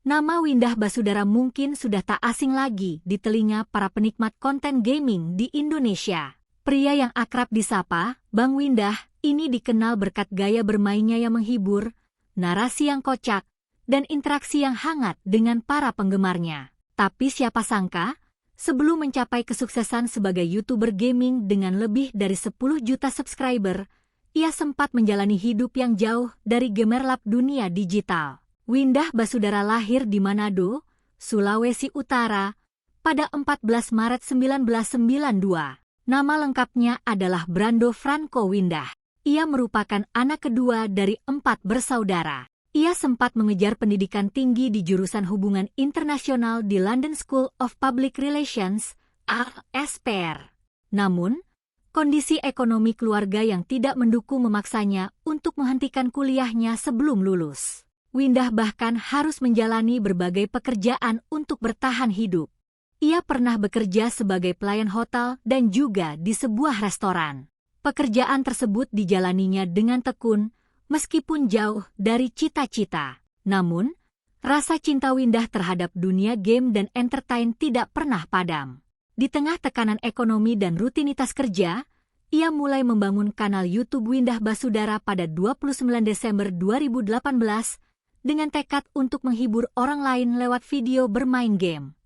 Nama Windah Basudara mungkin sudah tak asing lagi di telinga para penikmat konten gaming di Indonesia. Pria yang akrab disapa Bang Windah ini dikenal berkat gaya bermainnya yang menghibur, narasi yang kocak, dan interaksi yang hangat dengan para penggemarnya. Tapi siapa sangka, sebelum mencapai kesuksesan sebagai YouTuber gaming dengan lebih dari 10 juta subscriber, ia sempat menjalani hidup yang jauh dari gemerlap dunia digital. Windah Basudara lahir di Manado, Sulawesi Utara, pada 14 Maret 1992. Nama lengkapnya adalah Brando Franco Windah. Ia merupakan anak kedua dari 4 bersaudara. Ia sempat mengejar pendidikan tinggi di jurusan hubungan internasional di London School of Public Relations, LSPR. Namun, kondisi ekonomi keluarga yang tidak mendukung memaksanya untuk menghentikan kuliahnya sebelum lulus. Windah bahkan harus menjalani berbagai pekerjaan untuk bertahan hidup. Ia pernah bekerja sebagai pelayan hotel dan juga di sebuah restoran. Pekerjaan tersebut dijalaninya dengan tekun, meskipun jauh dari cita-cita. Namun, rasa cinta Windah terhadap dunia game dan entertain tidak pernah padam. Di tengah tekanan ekonomi dan rutinitas kerja, ia mulai membangun kanal YouTube Windah Basudara pada 29 Desember 2018 dengan tekad untuk menghibur orang lain lewat video bermain game.